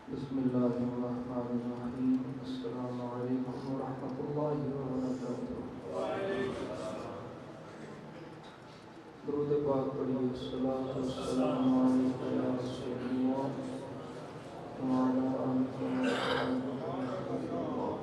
بسم الله الرحمن الرحيم. السلام عليكم ورحمة الله وبركاته. درود پاک پڑھیے. الصلاة والسلام علیک یا رسول اللہ وعلی آلہ وصحبہ اللہ.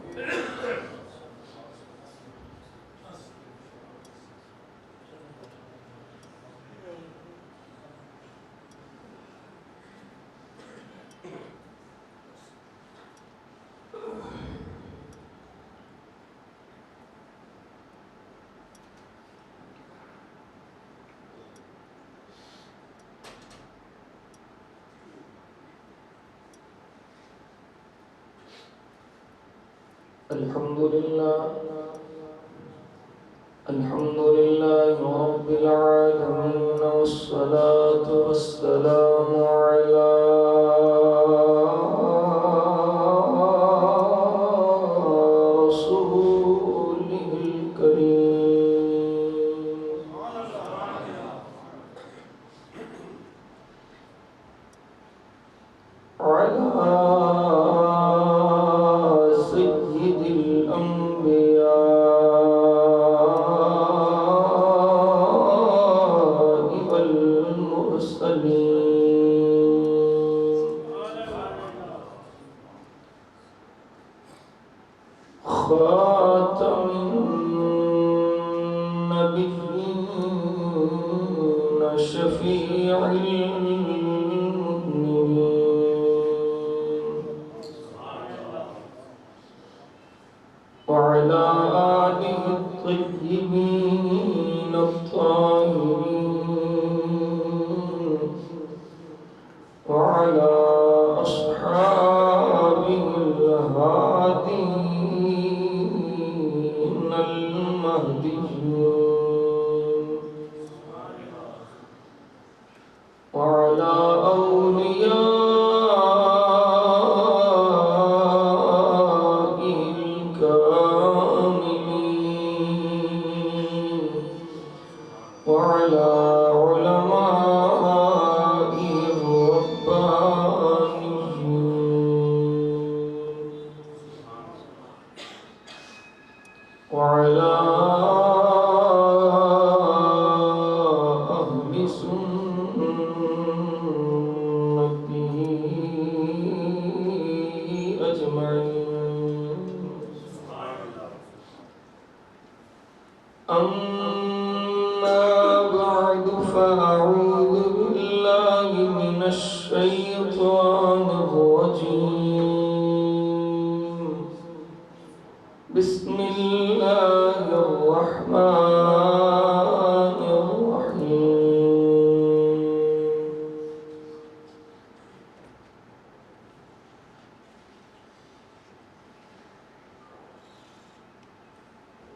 الحمد لله رب العالمين، والصلاة والسلام على رسوله الكريم على خاتم النبيين شفيع المذنبين، وعلى آله الطيبين الطاهرين، وعلى أصحابه الهادين المهديين، وعلى أوليائه الكاملين، وعلى علمائه الربانيين، وعلى أهل سنته أجمعين. أما بعد، فأعوذ بالله من الشيطان الرجيم. بسم الله الرحمن الرحيم.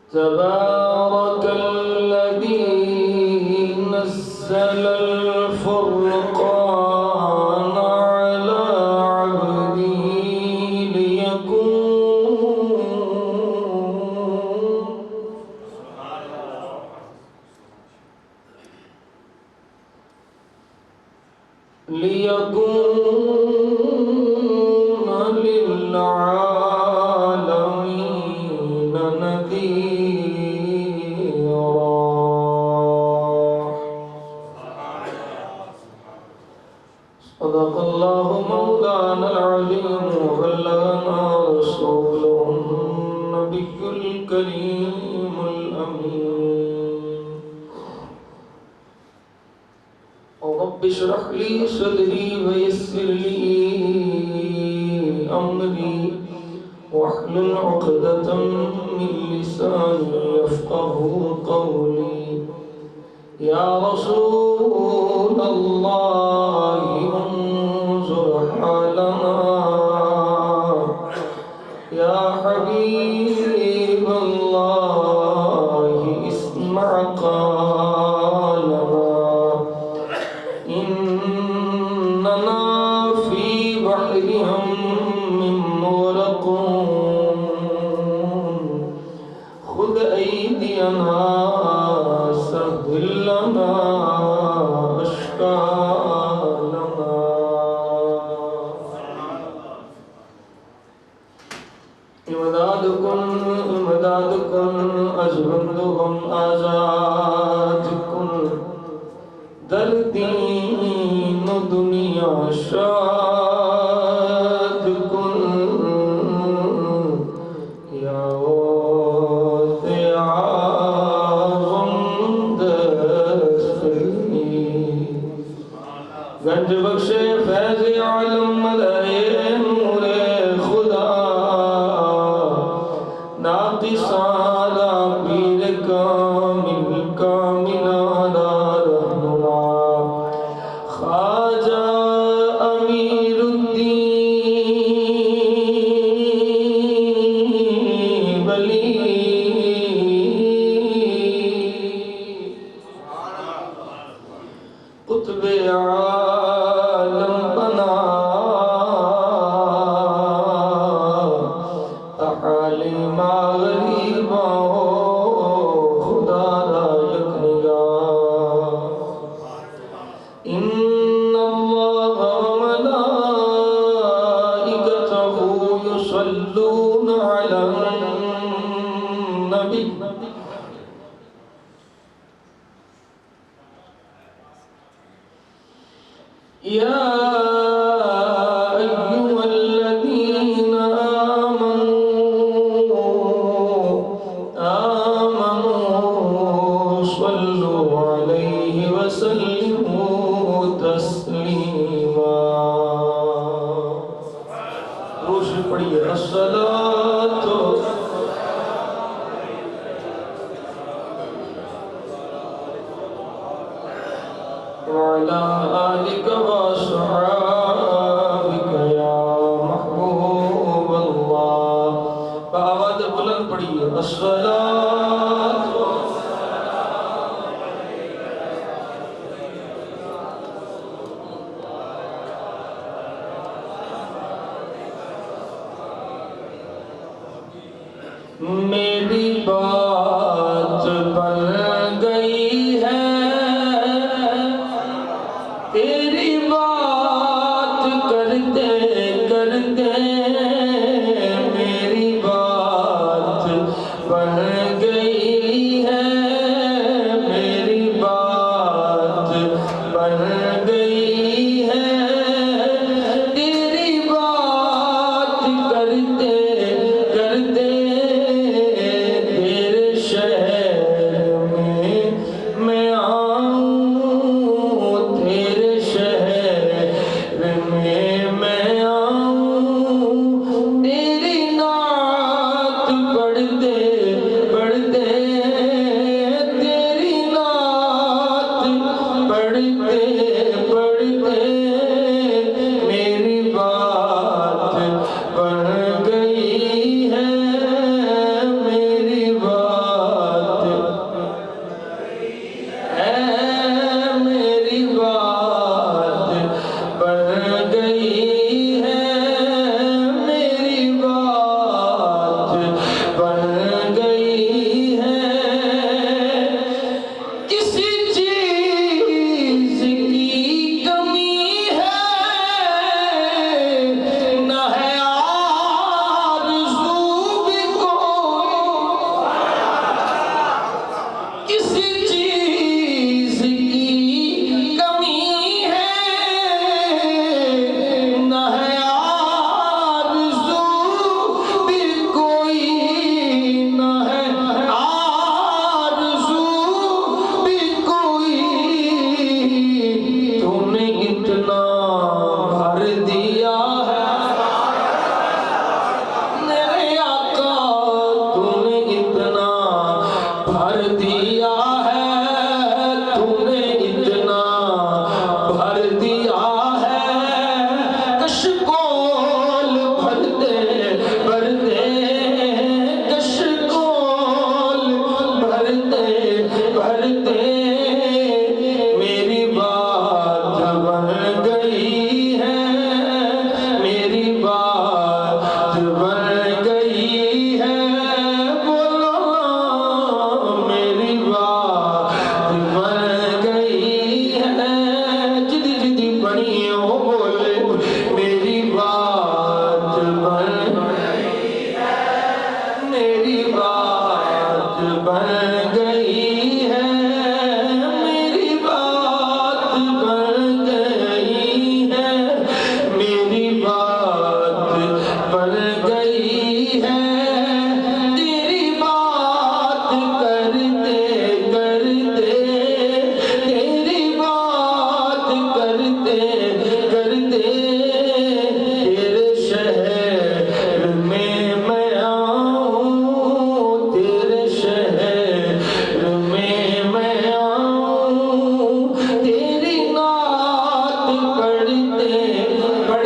تبارك الذي نزل الفرقان على عبده ليكون للعالمين نذيرا. صدق الله مولانا العليم، وبلغنا رسوله النبي الكريم الأمين. رب اشرح لي صدري ويسر لي أمري، واحلل عقدة من لساني يفقه قولي. يا رسول الله انظر حالنا، يا حبيب الله اسمع قالنا. إننا في بحر هم مغرقون، خذ أيدينا سهل لنا أشكالنا. غم آزاد کن در دین و دنیا شاد کن یا غوث اعظم دستگیر گنج بخش فیض عالم ملائے نور خدا ناقصانا پیر کامل کاملانا رہنما خواجہ امیر الدین ولی قطب عالم بنا عالم غریبا خدا را یک نگاہ ان اللہ وملائکتہ یصلون علی النبی یا ایھا الذین آمنوا صلوا علیہ وسلموا تسلیما روش پڑھیے الصلاۃ وعلى آلك وصحابك يا محبوب الله بآواز بلند پڑھیے الصلاۃ میری بات بن گئی ہے تیری بات کرتے کرتے میری بات بن گئی ہے میری بات بن گئی ہے تیری بات کرتے کرتے تیرے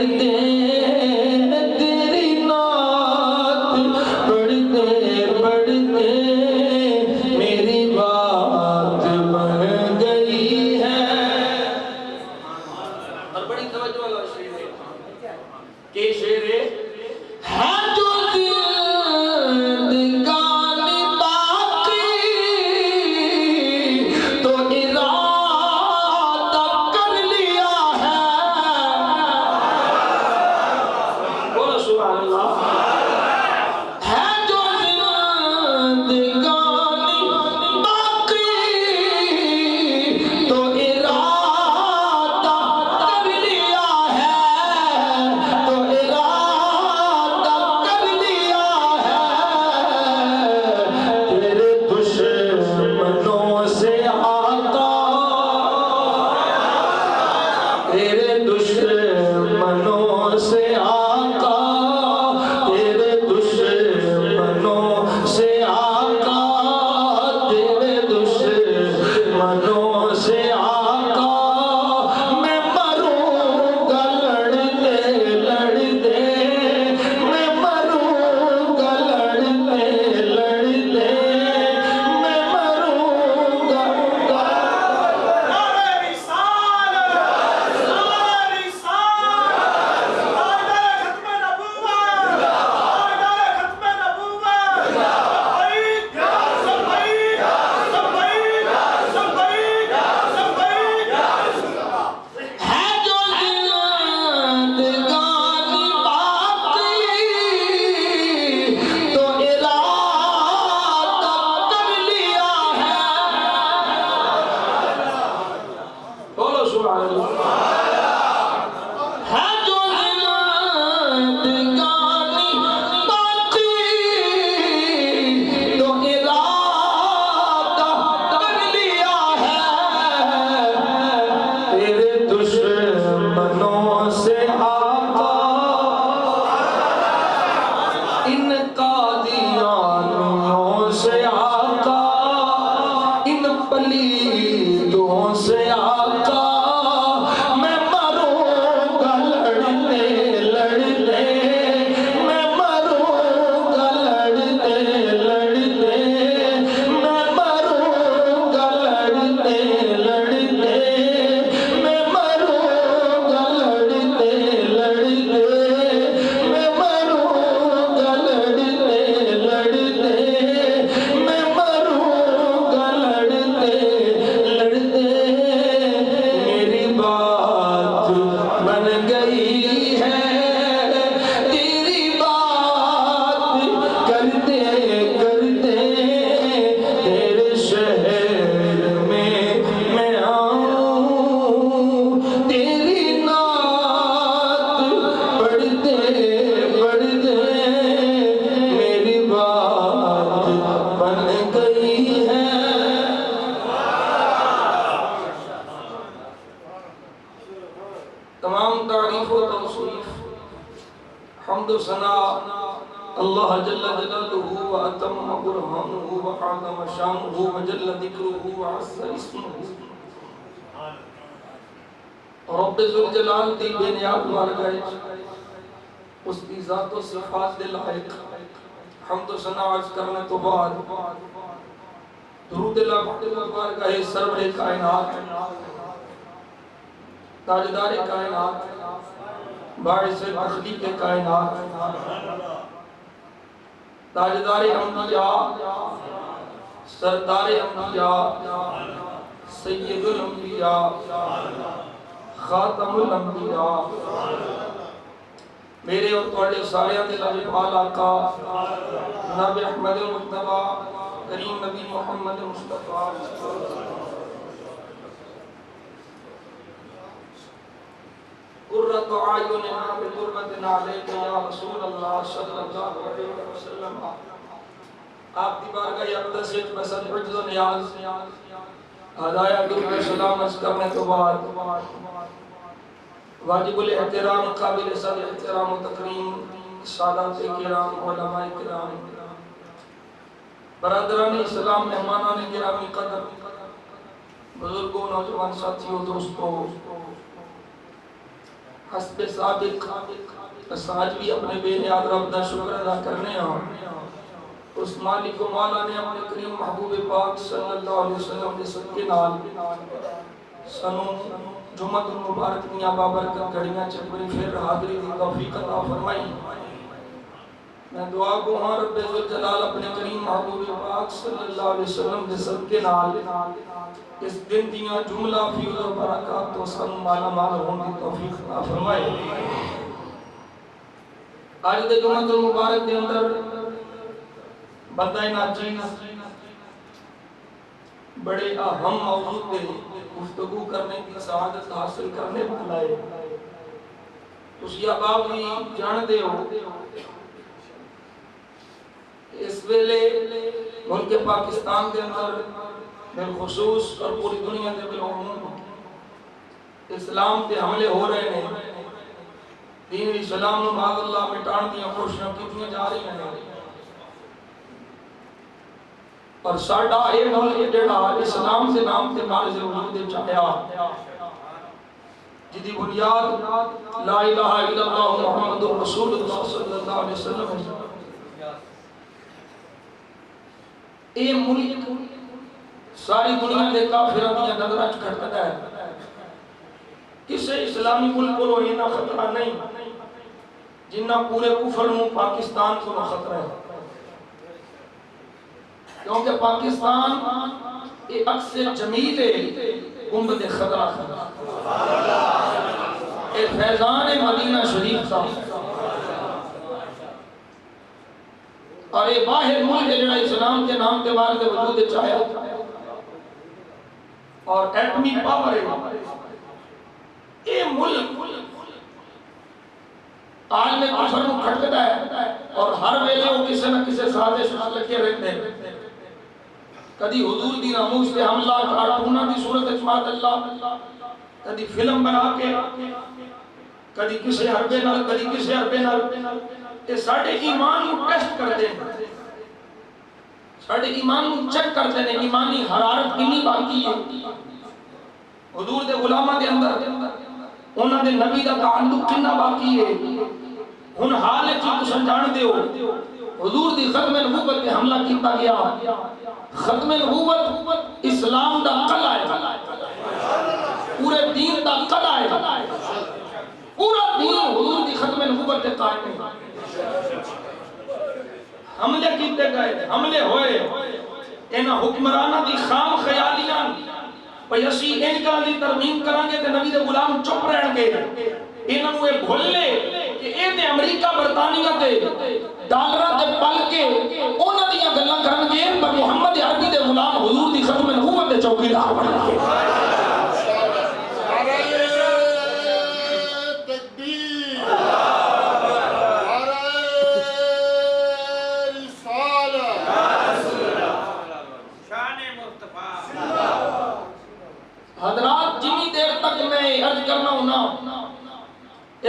پڑھتے تیری نعت پڑھتے پڑھتے میری بات بن گئی ہے. اور بڑی توجہ والا شعر ہے کہ شعر ہے جو زندگانی باقی تو ارادہ کر لیا ہے. بولو سبحان اللہ. ہے جو زندگانی باقی تو ارادہ کر لیا ہے. تو ارادہ کر لیا ہے. تیرے دشمنوں سے آقا تیرے دشمنوں سے آقا تیرے دشمنوں سے آقا تیرے دشمنوں سے آقا میں مروں گا لڑتے لڑتے میں مروں گا لڑتے لڑتے میں مروں گا. ہے جو زندگانی باقی تو ارادہ کر لیا ہے. بولو سبحان اللہ. ہے جو زندگانی باقی تو ارادہ کر لیا ہے. تیرے دشمنوں سے آقا ان قادیانیوں سے آقا ان پلیتوں سے آقا میں مروں گا لڑتے لڑتے میں مروں گا لڑتے لڑتے میں مروں گا لڑتے لڑتے میں مروں گا لڑتے لڑتے میں مروں گا لڑتے لڑتے میں مروں گا لڑتے لڑتے. میری بات بن گئی ہے تیری بات کرتے کرتے تیرے شہر میں آؤں تیری نعت پڑھتے پڑھتے میری بات بن گئی ہے. تمام تعریف و توصیف حمد و ثنا اللہ جل جلالہ و اتم برہانہ و اعظم شانہ و جل ذکرہ و عز اسمہ رب ذوالجلال دی بے نیاز بارگاہ اس کی ذات و صفات دے لائق حمد و ثنا عرض کرنے تو بعد درود اللہ بارگاہ سرور کائنات تاجدار کائنات باعث تخلیق کائنات تاجدار انبیاء سردار انبیاء سید الانبیاء خاتم الانبیاء میرے اور تواڈے سارے دے لاجواب آقا جناب احمد المجتبی کریم نبی محمد مصطفیٰ قرۃ اعیننا بقربتنا علیک یا رسول اللہ صلی اللہ علیہ وسلم. آپ دی بارگاہ اقدس وچ بسد عجز و نیاز ہدایہ درود و سلام عرض کرنے تو بعد واجب الاحترام قابل صد احترام و تکریم سادات کرام علماء کرام برادران اسلام مہمانان گرامی قدر بزرگوں نوجوان ساتھیوں دوستوں حسب سابق ساج بھی اپنے بے نیاز رب دا شکر ادا کرنے اس مالک و مولا نے اپنے کریم محبوب پاک صلی اللہ علیہ وسلم کے صدقے نال سنوں جمعہ المبارک میاں بابرکت گھڑیاں چکری پھر حاضری دی توفیق عطا فرمائی۔ میں دعا کو ہاں رب ذوالجلال اپنے کریم محبوب پاک صلی اللہ علیہ وسلم کے صدقے نال اس دن دیاں جملہ فیض و برکات تو سن مالا مال ہون دی توفیق عطا فرمائے۔ آج دے جمعہ المبارک دے اندر بندہ ناچیز بڑے اہم موضوع پہ گفتگو کرنے کی سعادت حاصل کرنے والا ہے۔ تسی احباب بھی جان دے ہو اس ویلے ملک پاکستان کے اندر بالخصوص اور پوری دنیا کے بالعموم اسلام پہ حملے ہو رہے ہیں، دین اسلام و معاذ اللہ مٹان دیا کوششاں کتنی جا رہی ہیں، اور ساڑھا اے ملک جڑا اسلام سے نام تے بارز وجود چاہیا جدی بنیاد لا الہ الا اللہ محمد رسول اللہ صلی اللہ علیہ وسلم ہے۔ اے ملک ساری دنیا دے کافروں دی نظراں وچ کھڑکدا ہے، کسے اسلامی ملک کو اینا خطرہ نہیں جنہ پورے کفر میں پاکستان کو خطرہ ہے، کیونکہ پاکستان ایک عکس جمیل گنبد خضرا تھا، ایک فیضان مدینہ شریف تھا، اور ایک واحد ملک جڑا اسلام کے نام کے بعد وجود چاہیا اور ایٹمی پاور ہے۔ یہ ملک عالم کفر کو کھٹکتا ہے اور ہر ویلے وہ کسی نہ کسی سازش لگے رہتے ہیں، کدی حضور دی ناموس پہ حملہ کارٹونہ دی صورت اجماعت اللہ، کدی فلم بنا کے، کدی کسی حربے نال، کدی کسی حربے نال، یہ ساڑھے ایمان کو ٹیسٹ کرتے ہیں، ساڑھے ایمان کو چیک کرتے ہیں، ایمانی حرارت کنی باقی ہے، حضور دے غلامہ دے اندر انہاں دے نبی دا تعلق کنہ باقی ہے، ان حال چیز کو سنجان دے ہو، حضور دی ختم نبوت پہ حملہ کیتا گیا، ختم نبوت اسلام دا قلعہ ہے، پورے دین دا قلعہ ہے، پورا دین حضور دی ختم نبوت پہ قائم ہے، حملے کیتے گئے، حملے ہوئے، انہاں حکمرانہ دی خام خیالیاں پہ اسی ان کا دی ترمیم کرانگے تے نبی دے غلام چپ رہن گے، انہوں نے بھول لے کہ اے تے امریکہ برطانیہ تے ڈالرہ تے پل کے انہوں نے گلہ کرن گے پر محمد عربی دے غلام حضور دی ختم نبوت دے چوکی دار بن گے۔ حضرات جنی دیر تک میں عرض کرنا ہونا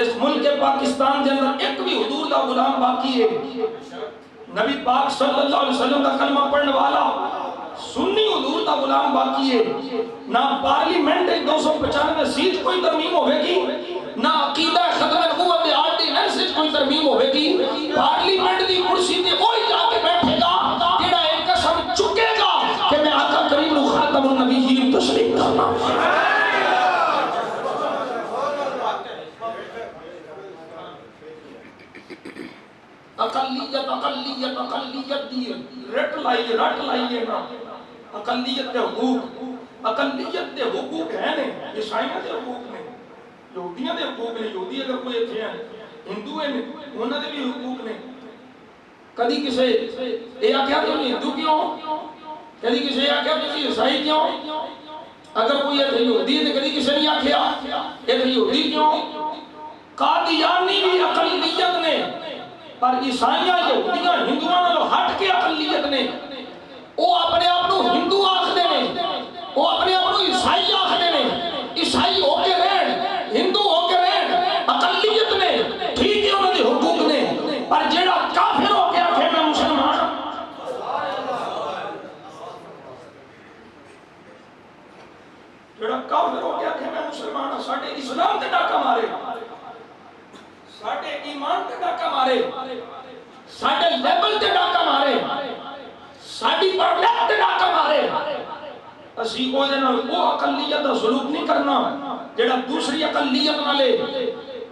اس ملک پاکستان کے اندر ایک بھی حضور دا غلام باقی ہے، نبی پاک صلی اللہ علیہ وسلم کا کلمہ پڑھنے والا سنی حضور دا غلام باقی ہے، نہ پارلیمنٹ 295 سیٹ کوئی ترمیم ہوئے گی، نہ عقیدہ ختم نبوت آرڈیننس کوئی ترمیم ہوئے گی، پارلیمنٹ دی کرسی تے کوئی جا کے بیٹھے گا جڑا ایک قسم چکے گا کہ میں آقا کریم خاتم النبیین تسلیم کرنا۔ اقلیت دی رٹ لائیے نا، اقلیت دے حقوق ہیں نے، عیسائیاں دے حقوق نے، یہودیاں دے حقوق نے، یہودی اگر کوئی اتھے ہیں، ہندو ہیں انہوں دے بھی حقوق نے، کدی کسے اے آکھیا تو ہندو کیوں، کدی کسے آکھیا تو عیسائی کیوں، اگر کوئی یہودی ہے تو کدی کسے نہیں آکھیا یہ یہودی کیوں، قادیانی بھی اقلیت نے، پر عیسائیاں یہودیاں ہندوؤں نے ہٹ کے اقلیت نے، وہ اپنے آپ کو ہندو آخدے نے، وہ اپنے آپ کو عیسائی آخدے نے، عیسائی ہو کے رہن، ہندو ہو کے رہن، اقلیت نے، ٹھیک ہے انہوں نے حقوق نے، پر جیڑا کافر ہو کے آکھے میں مسلمان، جیڑا کافر ہو کے آکھے میں مسلمان، ساڑھے اسلام تے ڈاکہ مارے، ساڈے ایمان تے ڈاکا مارے، ساڈے لیول تے ڈاکا مارے، ساڈی پرڈکٹ تے ڈاکا مارے، اسی او دے نال او اقلیت دا سلوک نہیں کرنا جڑا دوسری اقلیت نالے۔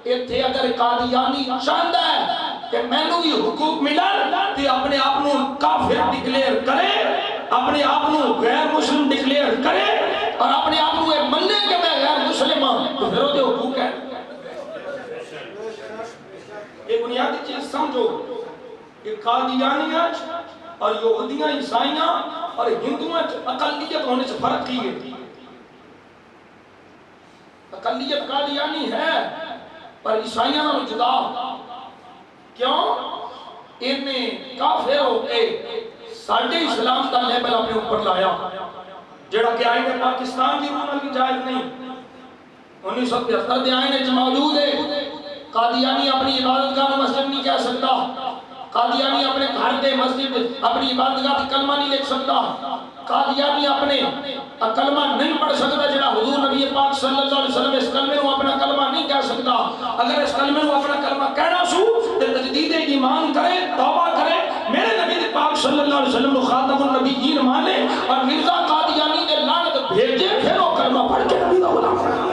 ایتھے اگر قادیانی چاہتا ہے کہ مینوں بھی حقوق ملن تے اپنے آپ نو کافر ڈکلیئر کرے، اپنے آپ نو غیر مسلم ڈکلیئر کرے اور اپنے آپ نو یہ مننے کہ میں غیر مسلم ہوں، تو پھر وہ دے حقوق ہے۔ یہ بنیادی چیز سمجھو کہ قادیانیت اور یہودیاں عیسائیاں اور ہندوؤں اقلیت ہونے سے فرق ہی ہے۔ اقلیت قادیانی ہے پر عیسائیاں نہ جدا، کیوں؟ انہیں کافر ہو کے ساڑھے اسلام کا لیبل اپنے اوپر لایا جڑا کہ آئین پاکستان کی روح کی جائز نہیں۔ 1973 دے آئین جو موجود ہے، قادیانی اپنی عبادت گاہ مسجد نہیں کہہ سکتا، قادیانی اپنے گھر دے مسجد اپنی عبادت گاہ کلمہ نہیں لکھ سکتا، قادیانی اپنے کلمہ نہیں پڑھ سکتا جڑا حضور نبی پاک صلی اللہ علیہ وسلم اس کلمے کو اپنا کلمہ نہیں کہہ سکتا۔ اگر اس کلمے کو اپنا کلمہ کہنا سو تو تجدید ایمان کرے، توبہ کرے، میرے نبی پاک صلی اللہ علیہ وسلم کو خاتم النبیین مانے اور مرزا قادیانی کے لعنت بھیجے، پھر وہ کلمہ پڑھ کے نبی دا غلام بنے۔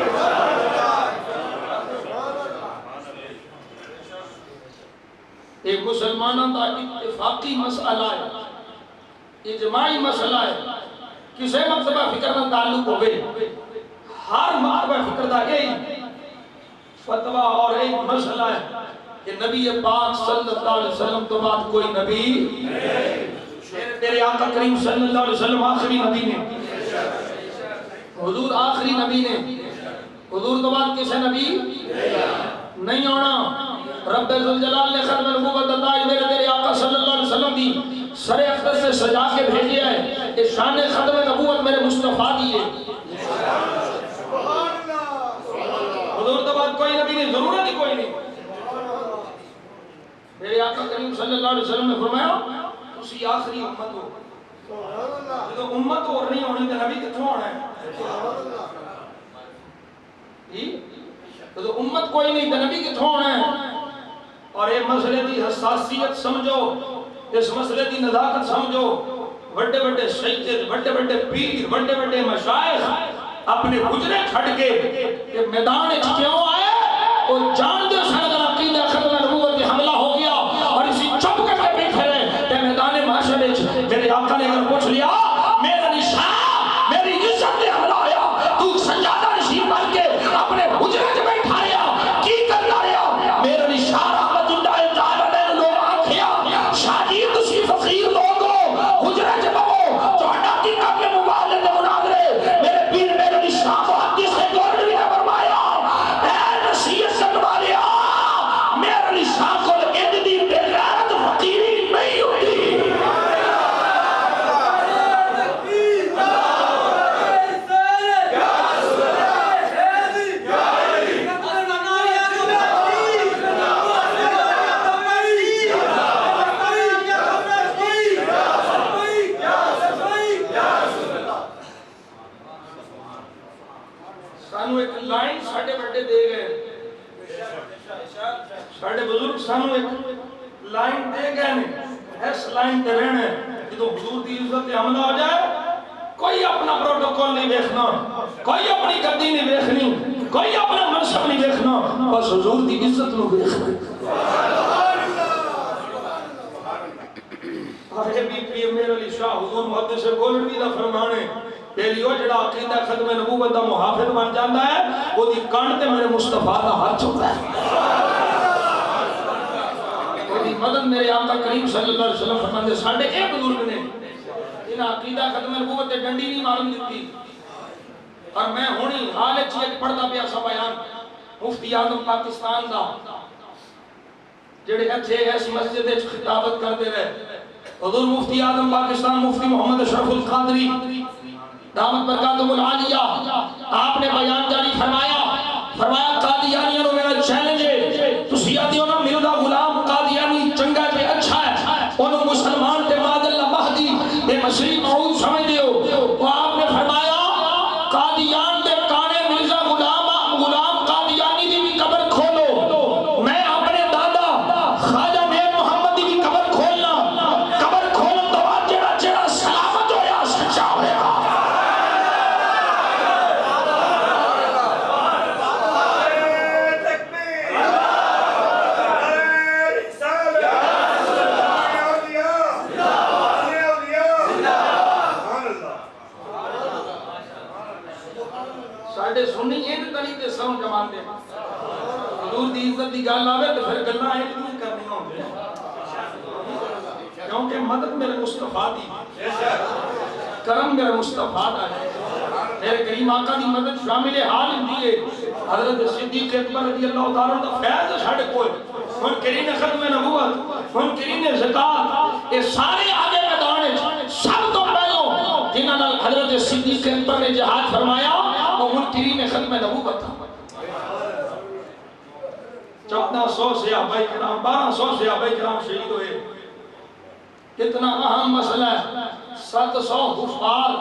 ایک مسلمانوں کا اتفاقی مسئلہ ہے، اجماعی مسئلہ ہے، کسے مکتبہ فکر کا تعلق ہوئے، ہر مکتبہ فکر کا ایک فتوہ اور ایک مسئلہ ہے کہ نبی پاک صلی اللہ علیہ وسلم تو بعد کوئی نبی تیرے آقا کریم صلی اللہ علیہ وسلم آخری نبی نے، حضور آخری نبی نے، حضور تو بعد کسے نبی نہیں ہونا۔ رب ذوالجلال نے ختم نبوت عطا میرے تیرے آقا صلی اللہ علیہ وسلم دی سر اختر سے سجا کے بھیجیا ہے، کہ شان ختم نبوت میرے مصطفیٰ دی ہے۔ حضور تو بعد کوئی نبی نہیں، ضرورت ہی کوئی نہیں۔ میرے آقا کریم صلی اللہ علیہ وسلم نے فرمایا تسی آخری امت ہو، جب امت اور نہیں ہونی تو نبی کتھوں ہونا ہے؟ تو امت کوئی نہیں تو نبی کتھوں ہونا ہے؟ اور یہ مسئلے دی حساسیت سمجھو، اس مسئلے دی نزاکت سمجھو۔ بڑے بڑے سیدد، بڑے بڑے پیر، بڑے بڑے مشائخ اپنے حجرے چھڑ کے کہ میدان کیوں آئے، وہ جان دے سن اگر عقیدہ ختم نبوت حملہ ہو گیا اور اسی چپ کر کے بیٹھے رہے کہ میدان معاشرے میرے آقا نے اگر پوچھ لیا میرا نشان میری عزت نے حملہ آیا، تو سجادہ نشین بن کے اپنے حجرے سے بیٹھا رہا کی کرنا رہا، میرا نشان ساڑھے بزرگ سانو ایک لائن دے گئے ہیں، اس لائن تے رہنے جدو حضور دی عزت حملہ ہو جائے کوئی اپنا پروٹوکول نہیں دیکھنا، کوئی اپنی گدی نہیں دیکھنی، کوئی اپنا منصب نہیں دیکھنا، بس حضور دی عزت نو دیکھنا۔ آخر بی پی امیر علی شاہ حضور محدث گولڈوی دا فرمانے تیری وہ جڑا عقیدہ ختم نبوت دا محافظ بن جاندہ ہے وہ دی کانٹ تے میرے مصطفیٰ دا ہاتھ چھوڑا ہے۔ مدد میرے آقا کریم صلی اللہ علیہ وسلم فرماندے ساڑھے ایک بزرگ نے انہاں عقیدہ ختم نبوت ڈنڈی نہیں معلوم دیتی، اور میں ہونی حال چیئے پڑھتا پیا سا بیان مفتی اعظم پاکستان دا جڑے اچھے ایسی مسجد خطابت کرتے رہے، حضور مفتی اعظم پاکستان مفتی محمد اشرف القادری دامت برکاتہ العالیہ آپ نے بیان جاری فرمایا قادیانیوں نے میرا چیلنج ہے تسی آدھی ہونا مرزا غلام قادیانی چنگا تے اچھا ہے انہوں مسلمان تے بعد اللہ مہدی تے مسیح موعود سمجھ دیو، وہ آپ نے فرمایا قادیان تے کانے مرزا غلام قادیانی دی بھی قبر کھولو، میں اپنے گل آوے تو پھر گلاں ایک نہیں کرنی ہوندی کیونکہ مدد میرے مصطفیٰ دی کرم میرے مصطفیٰ دا ہے میرے کریم آقا دی مدد شامل حال ہوندی ہے حضرت صدیق اکبر رضی اللہ تعالیٰ عنہ فیض ساڈے کول منکرین ختم نبوت منکرین زکات یہ سارے آگے میدان سب تو پہلو جنہاں نال حضرت صدیق اکبر نے جہاد فرمایا وہ منکرین ختم نبوت تھا 1400 صحابہ کرام 1200 صحابہ کرام شہید ہوئے اتنا اہم مسئلہ ہے 700 حفاظ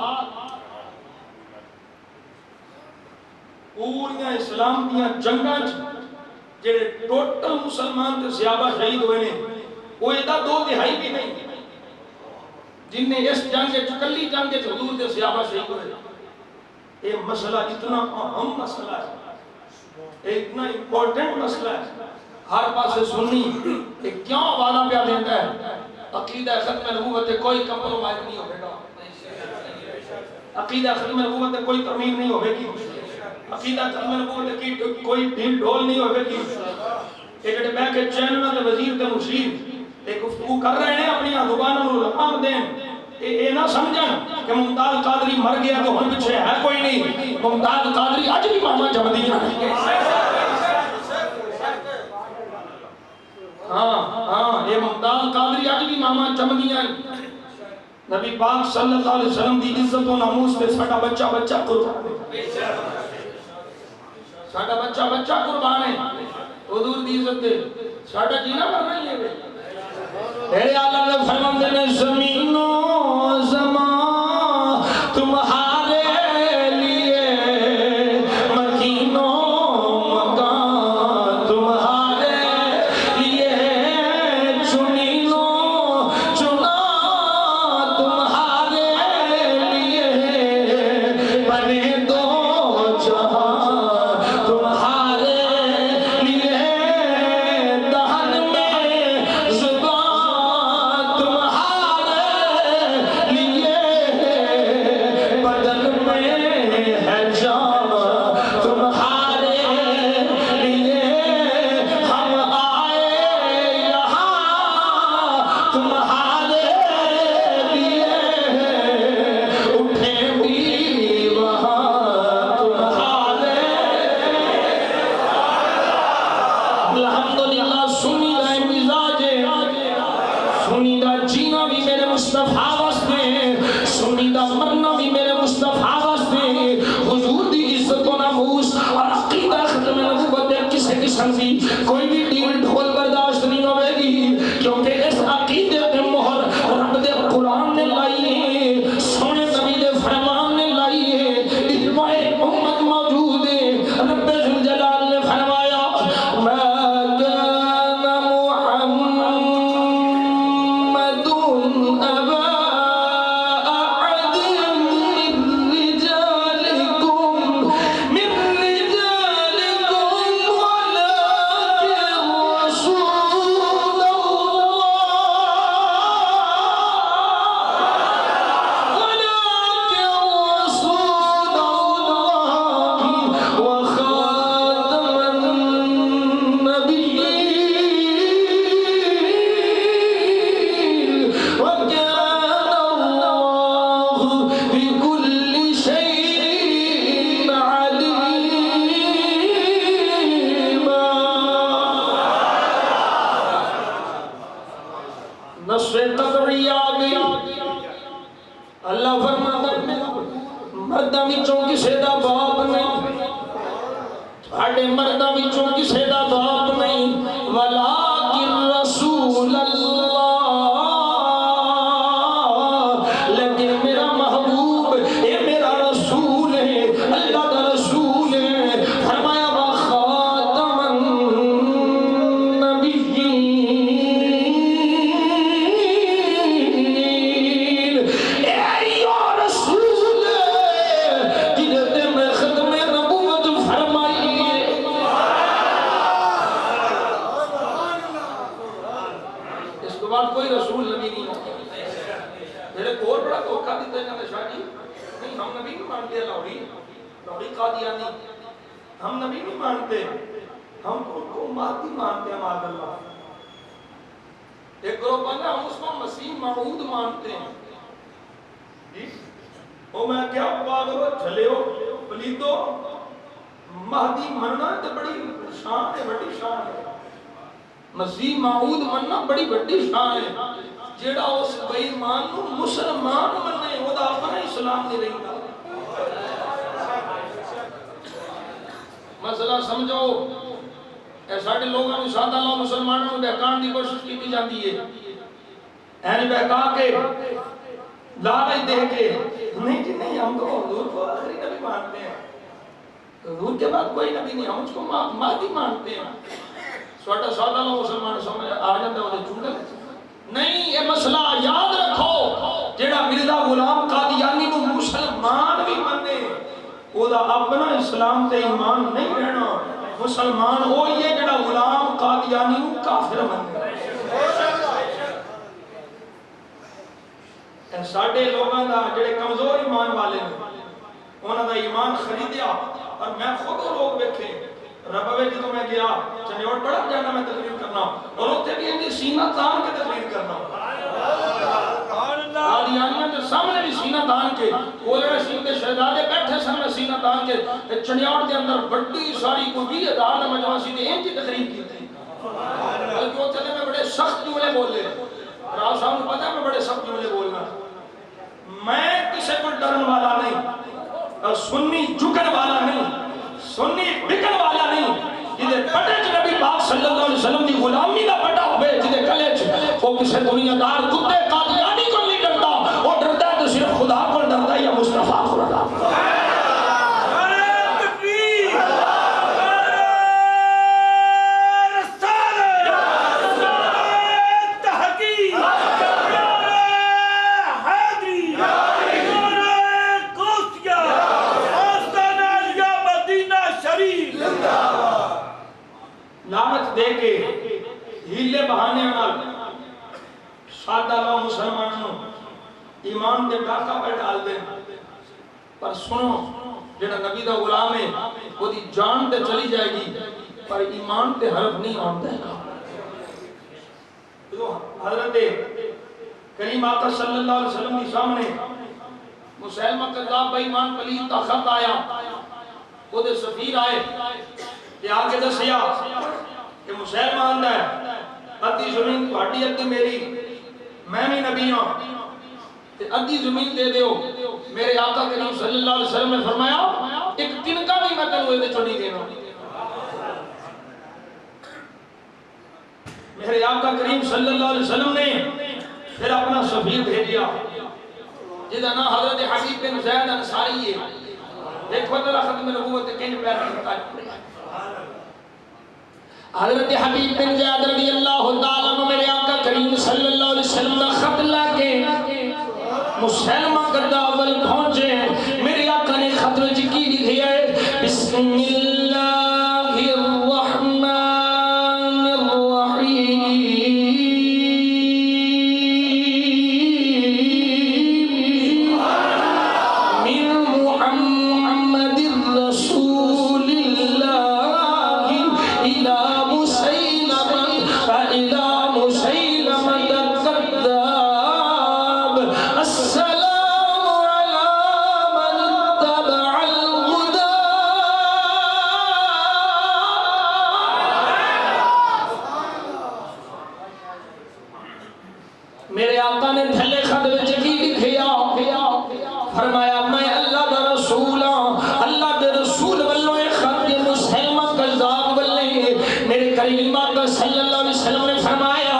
پوریاں اسلام دیاں جنگاں جڑے ٹوٹل مسلمان تے صحابہ شہید ہوئے نے وہ ایدہ 2/3 بھی نہیں جن نے اس جنگ چکلی جنگ حضور دے صحابہ شہید ہوئے یہ مسئلہ اتنا اہم مسئلہ ہے اتنا امپورٹنٹ مسئلہ ہے ہر پاس سنی کہ کیوں وعدہ پہ دیتا ہے عقیدہ ختم نبوت کوئی کمپرومائز نہیں ہوگے گا عقیدہ ختم نبوت کوئی ترمیم نہیں ہوگے گی عقیدہ ختم نبوت کی کوئی ڈھیل ڈھول نہیں ہوگے گی ایک ڈے بیٹھ کے چینل تے وزیر تے مشیر ایک گفتگو کر رہے ہیں اپنی زبانوں کو لقام دیں اے نہ سمجھن کہ ممتاز قادری مر گیا تو ہن پیچھے ہے کوئی نہیں ممتاز قادری اج بھی ماما جمدیاں ہاں یہ ممتاز قادری اج بھی ماما جمدیاں نبی پاک صلی اللہ علیہ وسلم دی عزت و ناموس پہ ساڈا بچہ قربان ساڈا بچہ قربان ہے حضور دی عزت دے ساڈا جینا مرنا ہی ہے میرے آقا نے فرماتے ہیں زمین و زمان تمہارے لیے مکین و مکان تمہارے لیے چنین و چنا تمہارے لیے بنے دو جہاں تمہارے لیے دہن میں زبان تمہارے لیے بدن میں ہے جان تمہارے لیے ہم آئے یہاں تمہارے لیے اٹھے بھی وہاں تمہارے الحمدللہ سنی رہے مزاج سنی دا جینا بھی میرے مصطفیٰ واسطے سنی دا مرنا بھی میرے مصطفیٰ واسطے حضور دی عزت و ناموس اور عقیدہ ختم نبوت دے کسے قسم دی کوئی بھی ڈیل ڈھول برداشت نہیں ہوئے گی کیونکہ اس عقیدے دے مہر رب دے قرآن نے لائی ہے سونے نبی دے فرمان نے لائی ہے اجماع امت موجود ہے رب ذوالجلال نے فرمایا ما كان محمد أبا أحد من رجالكم ولكن رسول الله وخاتم النبيين وكان الله بكل شيء عليما نص قطعی آگئی اللہ فرماتا ہے مردہ وچوں کسے دا باپ نہیں ساڈے مردہ وچوں کسے دا باپ نہیں ولیکن رسول اللہ لیکن میرا محبوب اے میرا رسول ہے اللہ دا رسول ہے فرمایا وخاتم النبیین اے یا رسول جنہتے میں ختم نبوت فرمائی ہے اس کے بعد کوئی رسول نبی نہیں ہوتا میرے کو اور بڑا دھوکہ دیتا ہے کہ شاہ جی نہیں ہم نبی نہیں مانتے لاہوری قادیانی ہم نبی نہیں مانتے ہم ان کو مہدی مانتے ہیں معاذ اللہ. ایک گروہ بنا ہم اس کو مسیح موعود مانتے ہیں. او میں کیا پاگلو چلے ہو پلیتو مہدی مننا تے بڑی شان ہے, بڑی شان ہے. مسیح موعود مننا بڑی بڑی شان ہے. جیڑا اس بے ایمان نو مسلمان مننے او دا اپنا اسلام نہیں رہندا. مسئلہ سمجھو. اے ساڈے لوگاں نوں سادہ لو مسلماناں نوں بہکان دی کوشش کیتی جاندی ہے. این بہکا کے لالچ دے کے نہیں جی نہیں ہم تو حضور کو آخری نبی مانتے ہیں, حضور کے بعد کوئی نبی نہیں, ہم اس کو مہدی مانتے ہیں. سوٹا سادہ لو مسلمان سمجھ آ جاندے او دے چنگل نہیں. یہ مسئلہ یاد رکھو, جیڑا مرزا غلام قادیانی نو مسلمان بھی مننے او دا اپنا اسلام تے ایمان نہیں رہنا. مسلمان وہی ہے جڑا غلام قادیانی نو کافر مننے. ساڈے لوگاں دا جڑے کمزور ایمان والے نے انہاں دا ایمان خریدیا. اور میں خود لوگ ویکھے ربوے جدوں میں گیا چنیوٹ بڑا جانا میں تقریر کرنا اور اوتھے بھی انجی سینہ تان کے تقریر کرنا. قادیانیاں دے سامنے بھی سینہ تان کے اولے رشید دے شہزادے بیٹھے سن میں سینہ تان کے چنیوٹ دے اندر بڑی ساری کوئی 20,000 مجمع سی تے انجی تقریر کی تھی. بلکہ اوتھے میں بڑے سخت جملے بولے. راو صاحب کو پتہ ہے میں بڑے سخت جملے بولنا. میں کسی کو ڈرن والا نہیں, سنی جھکن والا نہیں, سنی بکن والا نہیں. جدے پٹے چ نبی پاک صلی اللہ علیہ وسلم دی غلامی دا پٹا ہوئے جدے کلے چ وہ کسی دنیا دار کتے قادیانی کو نہیں ڈرتا. وہ ڈرتا ہے تو صرف خدا کو ڈرتا ہے یا مصطفیٰ کو ڈرتا ہے. لعنت دے کے ہیلے بہانے نال سادہ لو مسلمانوں ایمان دے ڈاکا پہ ڈال دیں. پر سنو جڑا نبی دا غلام ہے وہ دی جان تے چلی جائے گی پر ایمان تے حرف نہیں آندا ہے. تو حضرت کریم آقا صلی اللہ علیہ وسلم کے سامنے مسلمہ کذاب بے ایمان پلید کا خط آیا. وہ دے سفیر آئے کہ آگے دسیا کہ مسلمہ آندہ ہے ادھی زمین تھوڑی ادھی میری, میں بھی نبی ہوں, ادھی زمین دے دیو. میرے آقا کریم صلی اللہ علیہ وسلم نے فرمایا ایک تنکا بھی میں تنوے دے چھوڑی دینا. میرے آقا کریم صلی اللہ علیہ وسلم نے پھر اپنا سفیر بھیجیا جدا نا حضرت حبیب بن زید انصاری ہے. دیکھو ذرا ختم نبوت کنج پیر کرتا ہے. حضرت حبیب بن زید رضی اللہ تعالیٰ عنہ میرے آقا کریم صلی اللہ علیہ وسلم کا خط لاکے مسلمہ کذاب پہنچے. میرے آقا نے خط میں کی لکھی ہے بسم اللہ الرحمن الرحیم من محمد رسول اللہ الى میرے آقا نے تھلے خط وچ کی لکھیا فرمایا میں اللہ دا رسول ہاں. اللہ دے رسول والوں ایک خط مسلمہ کذاب والے میرے کریم آقا صلی اللہ علیہ وسلم نے فرمایا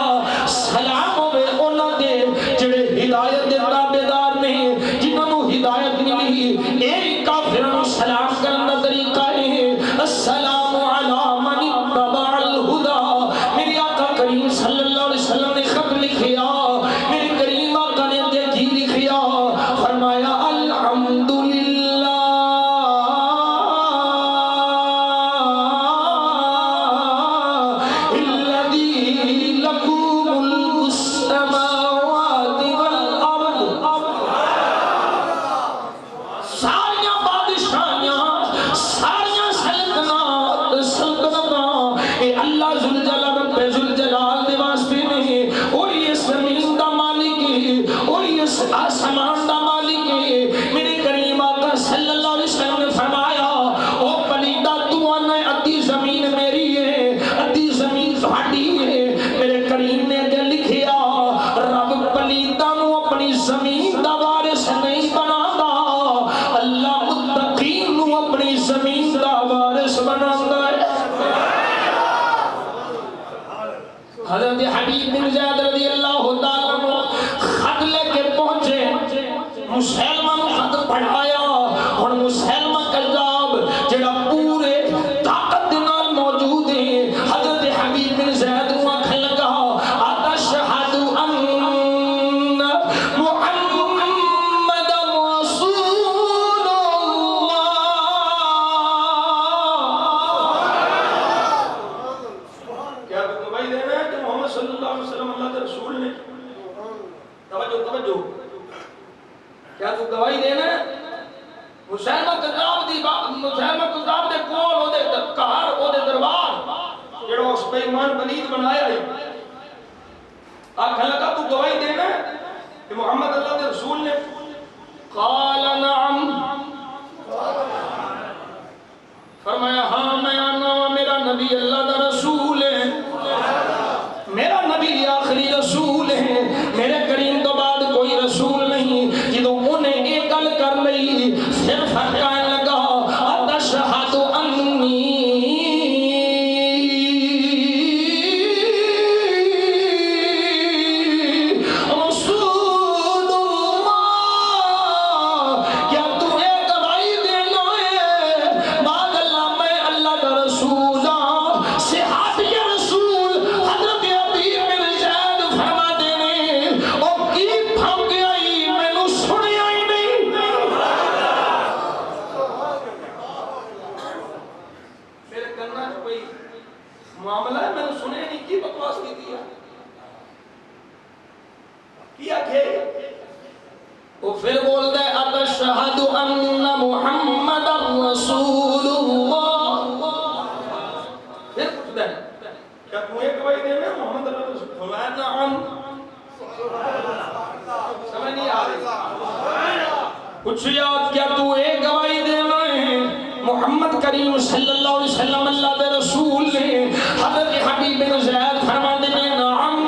سلام ہوے انہاں دے جڑے ہدایت دے تابعدار نے جنہاں نوں ہدایت ملی. ایک کافراں نوں سلام کرن دا طریقہ ہے السلام علی من اتبع الہدی. میرے آقا کریم صلی اللہ علیہ وسلم نے خط لکھیا. میرے کریم آقا نے دے کی لکھیا فرمایا الحمدللہ الذی لہ ملک السماوات والارض. ساریاں بادشاہیاں ساریاں سلطنتاں حضرت حبیب بن زید رضی اللہ تعالیٰ عنہ خط لے کے پہنچے، مسلمہ نے خط پڑھایا اور مسلمہ کذاب جڑا پورے طاقت نال موجود ہے، حضرت حبیب بن زید کو آنکھ لگا اتشہد ان محمد رسول اللہ، کیا تو گواہی دینا ہے کہ محمد صلی اللہ علیہ وسلم اللہ کے رسول نے؟ توجہ کیا تو گواہی دینا ہے؟ مسلمہ کذاب دی بات، مسلمہ کذاب دے کول او دے کار او دے دربار جڑا اس بے ایمان پلید بنایا ہے، آنکھ لگا تو گواہی دینا ہے کہ محمد اللہ کے رسول نے؟ قال نعم، فرمایا ہاں میں آنا میرا نبی اللہ کا رسول ہے، میرا نبی آخری رسول ہے، میرے کریم تو بعد کوئی رسول نہیں۔ جدو انہیں ایک گل کر لئی پھر فرقائن لگا اتشہد انی رسول اللہ، کیا تو ایک گواہی دینا ہے بعد اللہ میں اللہ کا رسول ہوں، صحابی رسول حضرت حبیب بن زید فرما دینے او کی پھنگ آئی میں نو سنیا ہی نہیں، میرے کرنا جو کوئی معاملہ ہے میں نے سنے نہیں، کی بکواس کی دیا کیا کہ وہ پھر بولتا ہے اتشہد ان محمد رسول اللہ، پھر پوچھتا ہے کیا تم ایک گواہی دے میں محمد اللہ رسول؟ فرمایا نعم، سمجھ نہیں آ رہی؟ پوچھیا کیا تو ایک گواہی دینا ہے محمد کریم صلی اللہ علیہ وسلم اللہ کے رسول نے؟ حضرت حبیب بن زید فرماتے ہیں نعم،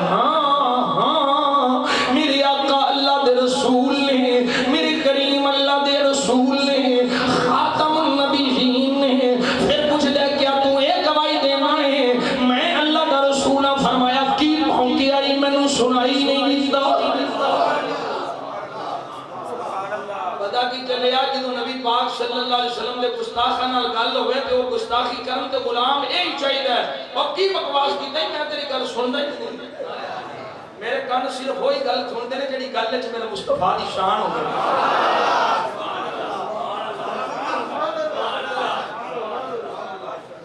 ہاں ہاں میرے آقا اللہ دے رسول نے، میرے کریم اللہ دے رسول نے، خاتم النبیین نے۔ پھر پوچھ دے کیا تو ایک گواہی دینا ہے میں اللہ کا رسول ہوں؟ فرمایا کی بھونکی آئی میں نے سنائی نہیں دیتا۔ پتا کی چلے آ جدو نبی پاک صلی اللہ علیہ وسلم دے گستاخاں نال گل ہوئے تے وہ گستاخی کرن تے غلام یہی چاہیے اور کی بکواس کی میں تیری گل سندا ہی نہیں، میرے کان صرف وہی گل سنتے نے جڑی گل وچ میرے مصطفیٰ دی شان ہوے۔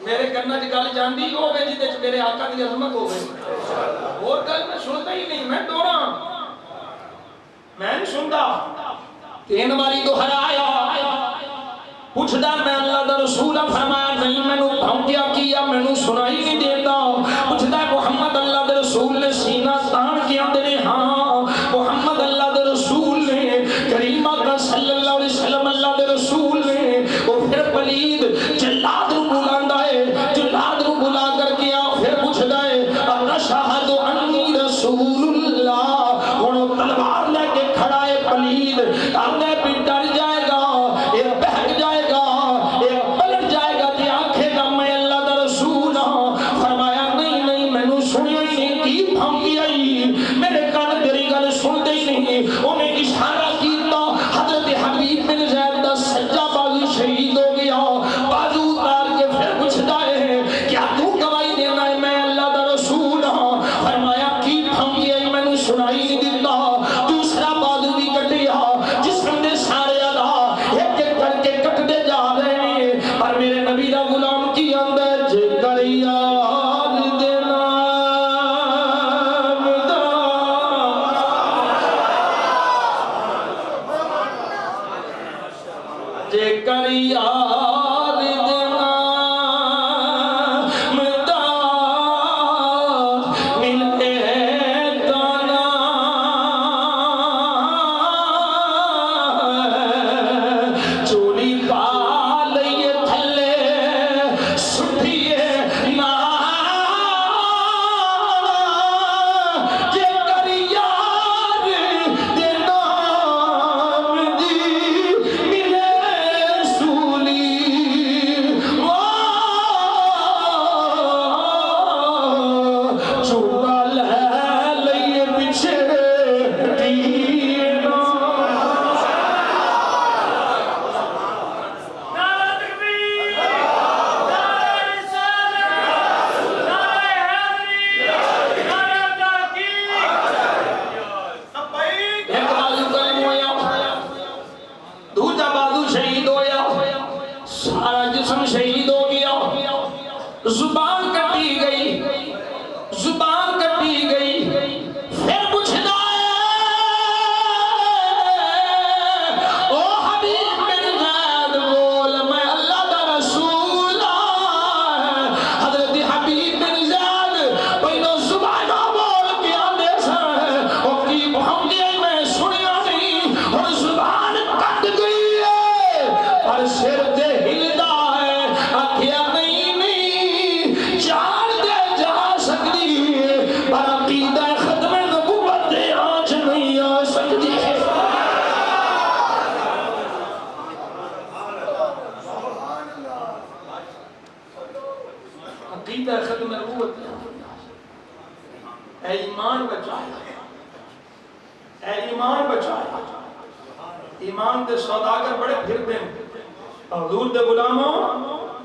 میرے کنا دی گل جاندی ہوے جدے وچ میرے آقا دی عظمت ہوے، اور گل میں سنتا ہی نہیں، میں ڈوراں میں نہیں سنتا۔ تین باری دہرایا، پوچھدا میں اللہ دا رسول، فرمایا نہیں مینوں بھونکیا کیا مینوں سنائی نہیں دیتا۔ پوچھدا محمد اللہ دے رسول نے سینہ تان کے اندر نے؟ ہاں محمد اللہ دے رسول نے، کریم آقا صلی اللہ علیہ وسلم اللہ دے رسول نے۔ وہ پھر پلید جلاد نو بلاندا ہے، جلاد نو بلا کر کے پھر پوچھدا ہے اتشہد انی رسول اللہ، ہن تلوار لے کے کھڑا ہے پلید، آگے بھی ڈر جائے گا، یہ بہک جائے گا، یہ پلٹ جائے گا کہ آنکھیں گا میں اللہ دا رسول ہوں۔ فرمایا نہیں نہیں مینوں سنیا ہی نہیں، کی بھونکی آئی میرے کان تیری گل سنتے ہی نہیں۔ انہیں اشارہ کیتا، حضرت حبیب بن زید دا سجا بازو شہید ہو گیا، بازو اتار کے پھر پوچھتا ہے کیا تو گواہی دینا ہے میں اللہ دا رسول ہوں؟ فرمایا کی بھونکی آئی مینوں سنائی نہیں دیتا۔ دوسرا بازو بھی کٹیا، جسم دے سارے ادا ایک ایک کر کے کٹتے جا رہے ہیں، پر میرے نبی دا غلام کی اندر جگر یاد دینا اے ایمان بچایا، اے ایمان بچایا۔ ایمان دے سوداگر بڑے پھرتے ہیں، حضور دے غلاموں،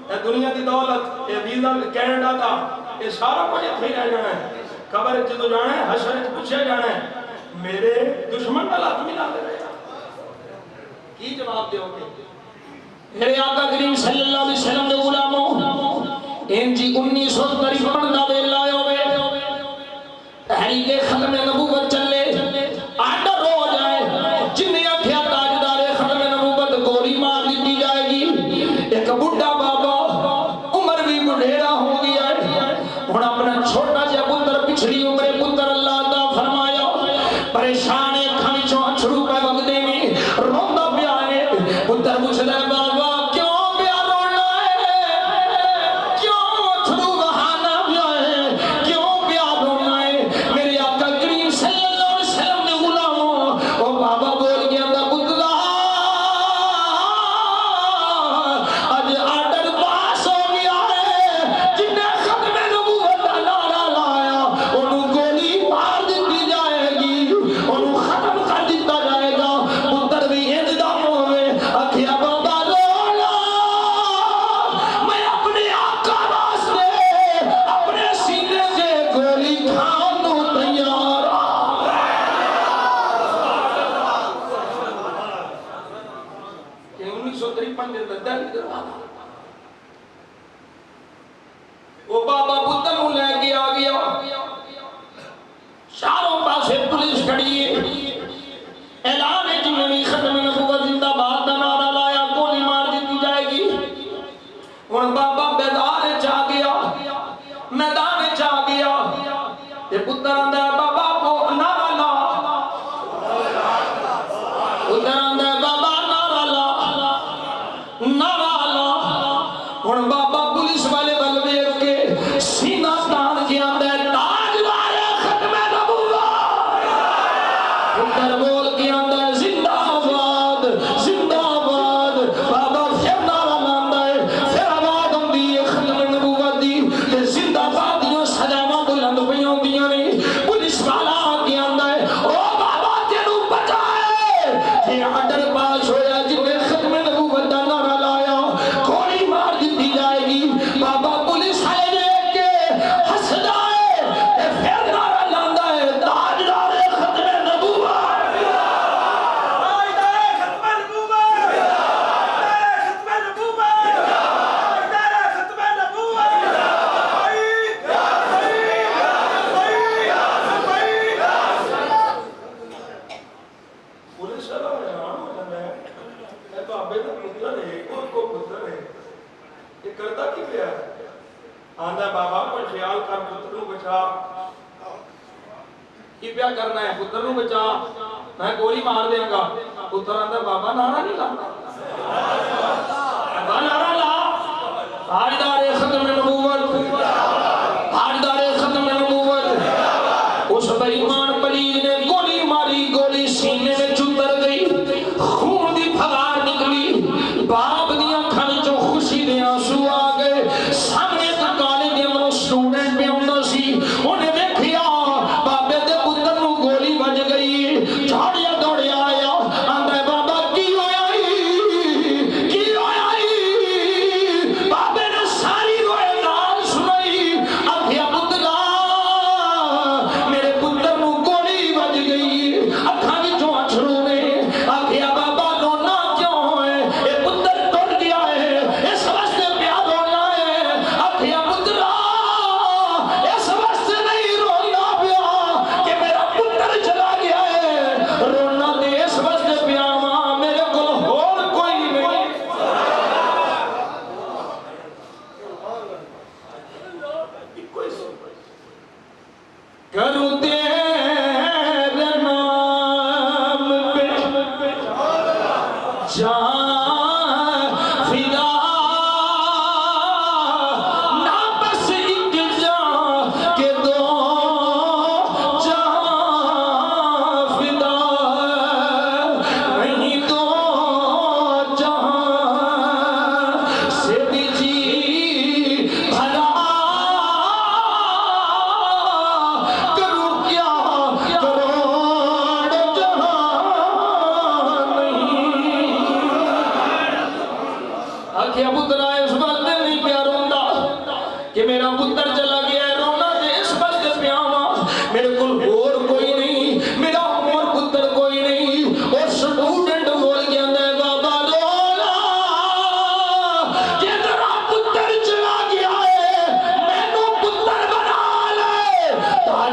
اے دنیا دی دولت، اے ویزا کینیڈا دا، اے سارا کچھ اتھے ہی رہ جانا ہے، قبر جدو جانا ہے، حشر پوچھے جانا ہے، میرے دشمن کا لات ملا دے رہے کی جواب دے ہوگے؟ میرے آقا کریم صلی اللہ علیہ وسلم دے غلاموں، انجی 1953 دا ویلا ہوئے، تحریک ختم نبوت چلے، آڈر ہو جائے، جنہیں اکھیا تاجدار ختم نبوت گولی مار دیتی جائے گی۔ ایک بڑھا بابا عمر بھی بڑھیرا ہو گیا ہے، ہن اپنا چھوٹا جا پتر پچھلی عمر پتر اللہ عطا فرمایا، پریشان ہے کھانچوں اچھڑو پہ وقتے میں روندہ پیا ہے، پتر پوچھتا ہے بابا کیوں پیا رونا ہے، کیوں اچھڑو بہانا پیا ہے، کیوں پیا رونا ہے؟ میرے آقا کریم صلی اللہ علیہ وسلم نے غلاموں، او بابا بول گیا تھا پتلا آج آڈر پاس ہو گیا ہے، جنہیں ختم نبوت کا نعرہ لایا انہوں گولی مار دیتی جائے گی، انہوں ختم کر دیتا جائے گا۔ پتر بھی انتظام ہوئے، اکھیا بابا رونا، میں اپنے آقا واسطے اپنے سینے سے گولی کھانوں تیار ہوں۔ کہ 1953 دے دل دروازہ وہ بابا پتر نوں لے کے آ گیا، چاروں پاسے پولیس کھڑی ہے، اعلان ہے جنہیں بھی ختم نبوت زندہ باد کا نعرہ لایا گولی مار دیتی جائے گی۔ ہن بابا بیدار چا گیا، میدان چا گیا، یہ پتر آندا ہے بابا کو نعرہ لا، پتر آندا ہے بابا نعرہ لا، نعرہ لا۔ ہن بابا پولیس والے بل ویکھ کے سینہ تان کے آندا ہے تاجدار ختم نبوت، پتر بول کے آندا ہے زندہ آباد، زندہ آباد۔ بابا پھر نعرہ لاندا ہے، پھر آواز آندی ہے ختم نبوت دی، تے زندہ آباد دیاں سجاواں بلند پئی ہوندیاں نے۔ پولیس والا آ کے آندا ہے او بابا تینوں بچائے، یہ آرڈر پاس ہویا جنہیں ختم نبوت دا نعرہ لایا گولی مار دیتی جائے گی۔ بابا پولیس والے دیکھ کے ہسدا ہے، تے پھر نعرہ لاندا ہے تاجدار ختم نبوت، پولیس والا حیران ہو جاتا ہے، اے بابے دا پتر ہے، کوئی کو پتر ہے، یہ کرتا کی پیا ہے؟ آندا ہے بابا پر خیال کر، پتر نوں بچا۔ کی پیا کرنا ہے؟ پتر نوں بچا، میں گولی مار دیاں گا۔ پتر آندا ہے بابا نعرہ نہیں لانا، بابا نعرہ لا، تاجدار ختم نبوت، تاجدار ختم نبوت۔ اس بے ایمان پلید نے گولی ماری، گولی سینے میں چتر گئی، خون دی پھگار نکلی، باپ دی اکھاں وچوں خوشی دے آنسو آ گئے۔ سامنے ایک کالج دے اندر سٹوڈنٹ پہ ہوندا سی، انہیں ویکھیا بابے دے پتر نوں گولی وج گئی، جھاڑیا دوڑیا آیا، آندا ہے بابا کی ہویا بابے نے ساری روئے نہ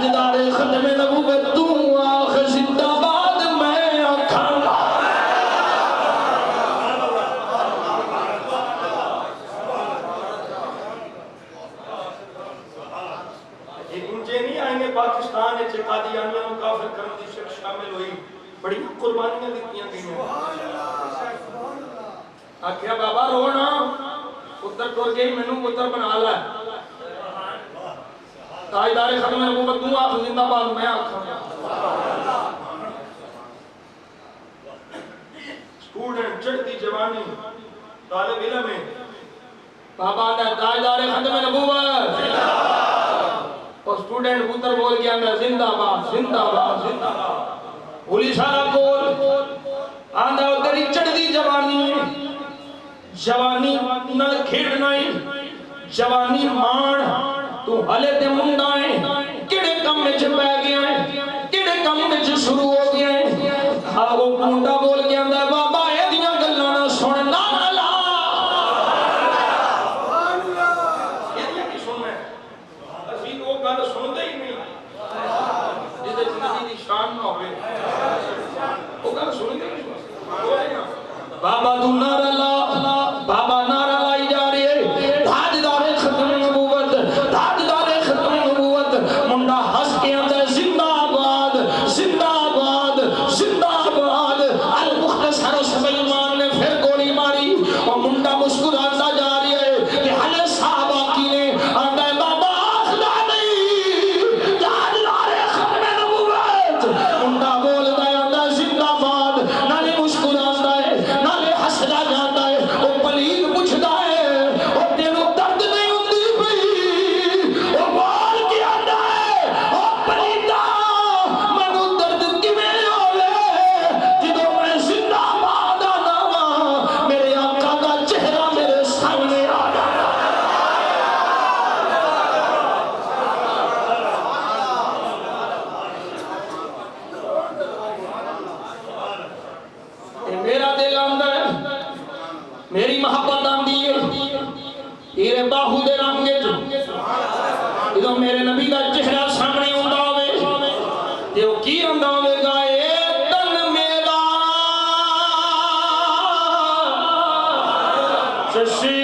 تاجدار ختم نبوت تو آخ زندہ باد میں آکھاں گا انجے نہیں آئیں گے پاکستان اچھے قادیانیوں کافر کرنے دی شک شامل ہوئی بڑی قربانیاں دیتیاں گئی ہیں آکھیا بابا رونا پتر ٹور گئی میں نو پتر بنا لائے تاجدار ختم نبوت تو آخ زندہ باد میں آکھاں گا سٹوڈنٹ چڑھتی جوانی طالب علم ہے بابا نے تاجدار ختم نبوت اور سٹوڈنٹ پتر بول گیا میں زندہ باد زندہ باد زندہ باد بولی سارا کول آندھا تیری چڑھتی جوانی جوانی نال کھیڑنا ہے جوانی مان تو ہلے تے منڈا ہے کیڑے کم میں پہ گیا ہے کیڑے کم میں شروع ہو گیا ہے ہاں وہ منڈا بول گیا اندھا بابا اے دیاں گلانا سننا لا یہ دیاں کی سننا ہے اسی وہ گل سن دے ہی نہیں جیسے زندگی دی شان نہ ہوئے وہ گل سن دے ہی نہیں بابا تو نعرہ لا بابا نعرہ لائی جا رہی ہے تاجدار ختم نبوت تاجدار ختم نبوت منڈا ہس کے اندر زندہ باد زندہ باد زندہ باد المختصر سلیمان نے پھر گولی ماری اور منڈا مسکراتا جا رہی ہے کہ حل صحابہ کی نے آندہ بابا آخلا نہیں تاجدار ختم نبوت منڈا بول دے آندہ زندہ باد نالی مسکراتا ہے نالے ہسدا جاتا ہے وہ پلید پوچھتا ہے وہ تینوں درد نہیں ہوندی پئی وہ بول کے آتا ہے وہ پلیدہ منو درد کیویں ہوے جدوں میں زندہ باد آنا وا میرے آقا دا چہرہ میرے سامنے آ جاتا میرا دل آندہ ہے میری محبت آندی ہے تیرے باہو دے رنگے جو ادھو میرے نبی دا چہرہ سامنے ہوندہ ہوئے دیو کی ہوندہ ہوئے گا اے تن میرا چشی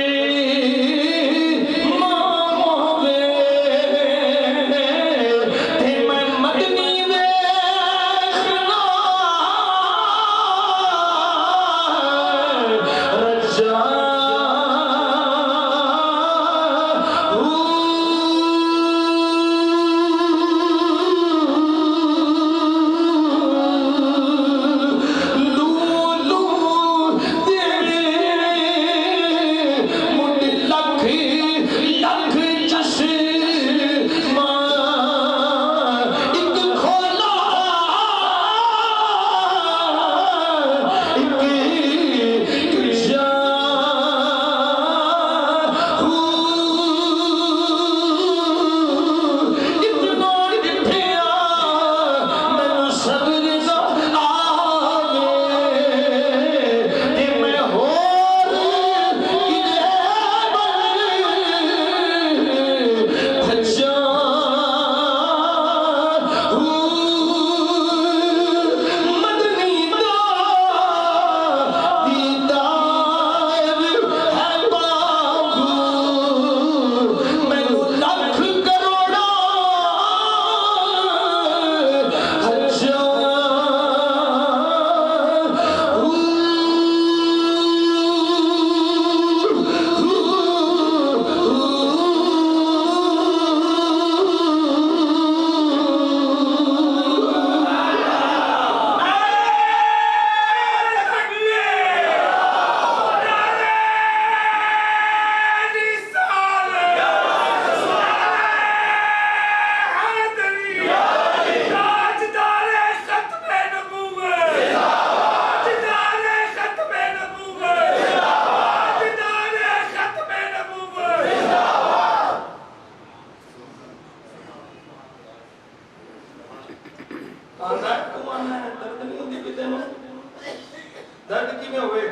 درد کی میں ہوئے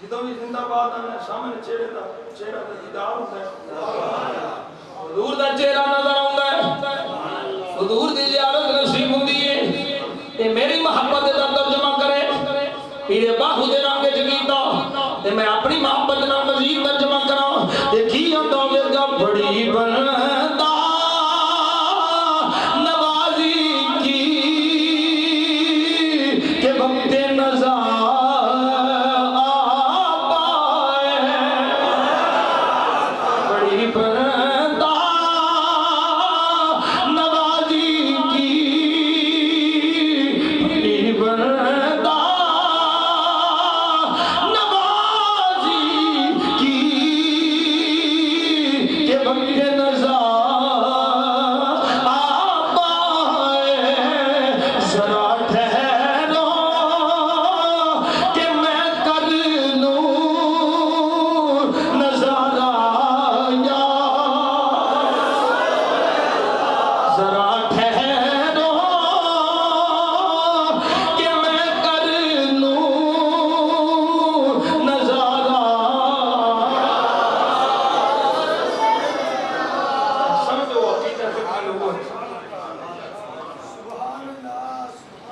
جدوں بھی زندہ باد آنے سامنے چہرہ دا دیدار ہوتا ہے حضور دا چہرہ نظر آتا ہے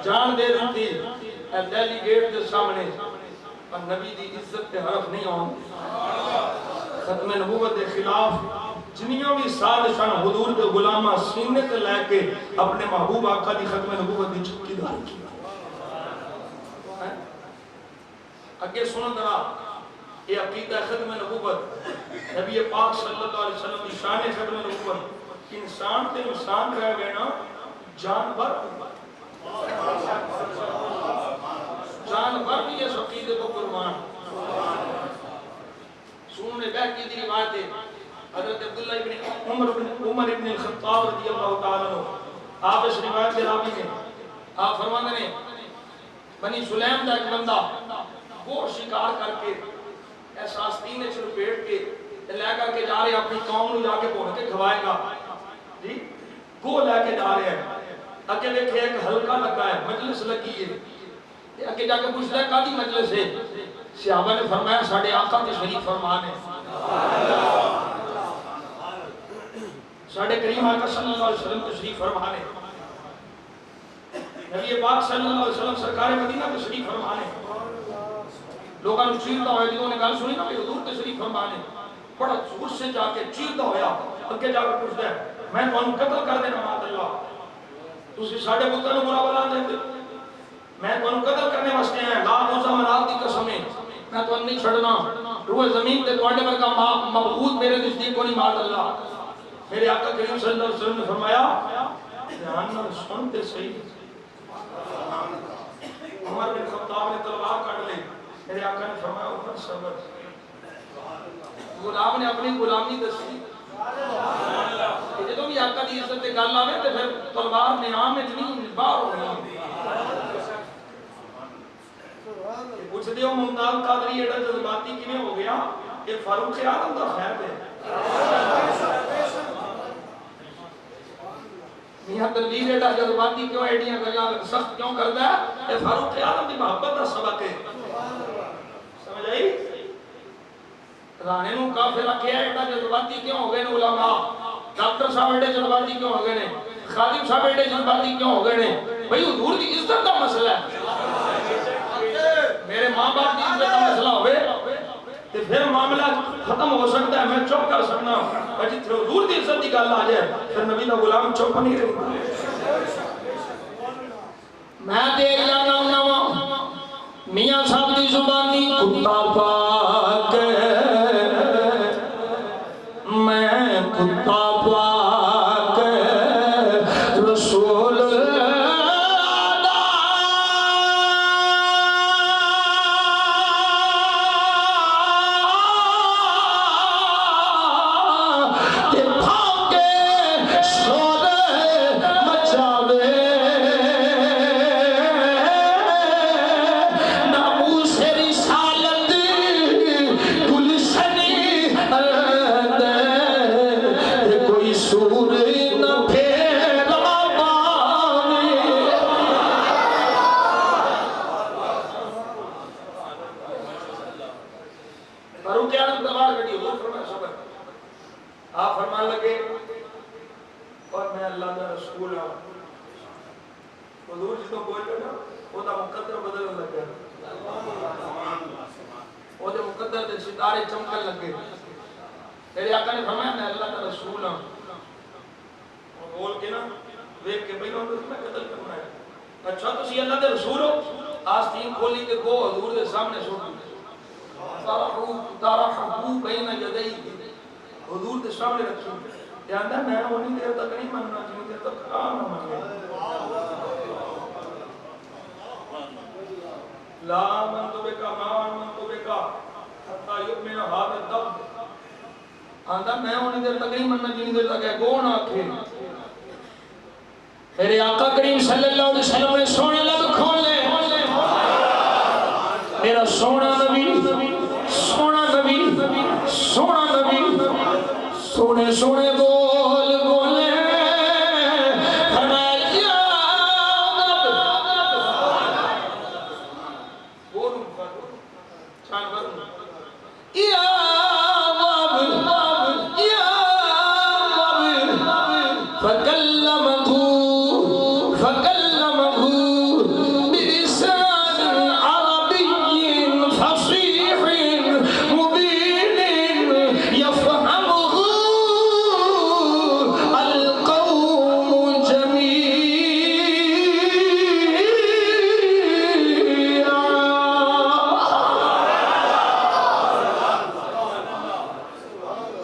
جان دے دیتی اے دہلی گیٹ دے سامنے پر نبی دی عزت تے حرف نہیں آن ختم نبوت دے خلاف جنیوں بھی سازشاں حضور دے غلامہ سینے تے لے کے اپنے محبوب آقا دی ختم نبوت دی چکی داری کی اگے سنو ذرا یہ عقیدہ ختم نبوت نبی پاک صلی اللہ علیہ وسلم کی شان ختم نبوت انسان تے انسان رہ گئے نا جانور جانور بھی اس عقیدے کو قربان سننے بہکی دی روایت ہے حضرت عبداللہ ابن عمر ابن الخطاب رضی اللہ تعالیٰ عنہ آپ اس روایت کے راوی ہیں آپ فرماتے ہیں بنی سلیم دا ایک بندہ وہ شکار کر کے ایسا آستین نے چلپیٹ کے لے کر کے جا رہے اپنی قوم نو جا کے بھون کے کھوائے گا جی وہ لے کے جا رہے ہیں اگے دیکھے ایک ہلکا لگا ہے مجلس لگی ہے اگے جا کے پوچھ رہا ہے کادی مجلس ہے صحابہ نے فرمایا ساڑھے آقا کے شریف فرمان ہے ساڑھے کریم آقا صلی اللہ علیہ وسلم کے شریف فرمان ہے نبی پاک صلی اللہ علیہ وسلم سرکار مدینہ کے شریف فرمان ہے لوگاں نے چیرتا ہویا جنہوں نے گل سنی نا کہ حضور کے شریف فرمان ہے بڑا زور سے جا کے چیرتا ہویا اگے جا کے پوچھتا ہے میں تو انہوں قتل کر دینا مات اللہ تسی ساڑھے بکر نے برا بلا دیتے میں تو انہوں قتل کرنے واسطے ہیں لا موزہ منات دی قسمیں میں تو نہیں چھڑنا روح زمین تے توڑنے پر کا مبغوط میرے نزدیک کو نہیں مات اللہ میرے آقا کریم صلی اللہ علیہ وسلم نے فرمایا دھیان نہ سنتے صحیح عمر بن خطاب نے تلوار کاٹ لی میرے آقا نے فرمایا اوپر صبر غلام نے اپنی غلامی دسی کہ جدوں بھی آقا دی عزت تے گل آوے تے پھر تلوار نیام وچ نہیں باہر ہونی پوچھ دیو ممتاز قادری ایڈا جذباتی کیویں ہو گیا کہ فاروق اعظم دا خیر ہے میاں تنویر ایڈا جذباتی کیوں ایڈیاں گلاں سخت کیوں کردا ہے یہ فاروق اعظم دی محبت دا سبق ہے سمجھ آئی رانے نو کافر کیا ایڈا جذباتی کیوں ہو گئے نے علماء ڈاکٹر صاحب ایڈے جذباتی کیوں ہو گئے نے خادم صاحب ایڈے جذباتی کیوں ہو گئے نے بھئی حضور دی عزت دا مسئلہ ہے میرے ماں باپ دی عزت دا مسئلہ ہوئے تے پھر معاملہ ختم ہو سکتا ہے میں چپ کر سکنا پر جتنے حضور دی عزت دی گل آ جائے پھر نبی دا غلام چپ نہیں رہتا میں دیکھ جانا ہوں میاں صاحب دی زبانی کتا پاک میں کتا پاک رسول ستارے چمکن لگے میرے آقا نے فرمایا میں اللہ کا رسول ہوں اور بول کے نا ویک کے بھئی میں قتل کرنا ہے اچھا تو سی اللہ دے رسول ہو آستین کھولی کے گو حضور دے سامنے سوٹ تارحو بین یدئی حضور دے سامنے رکھی جاندہ میں انہیں دیر تک نہیں مننا جنہیں دیر تک کام نہ مننے لا من تو بکا مان من تو بکا حتی یؤمن هذا الدب آندہ میں انہیں دیر تک نہیں مننا جنہیں دیر تک ہے گون آکھے میرے آقا کریم صلی اللہ علیہ وسلم نے سونے لب کھول لے میرا سونا نبی سونا نبی سونا نبی سونے سونے دو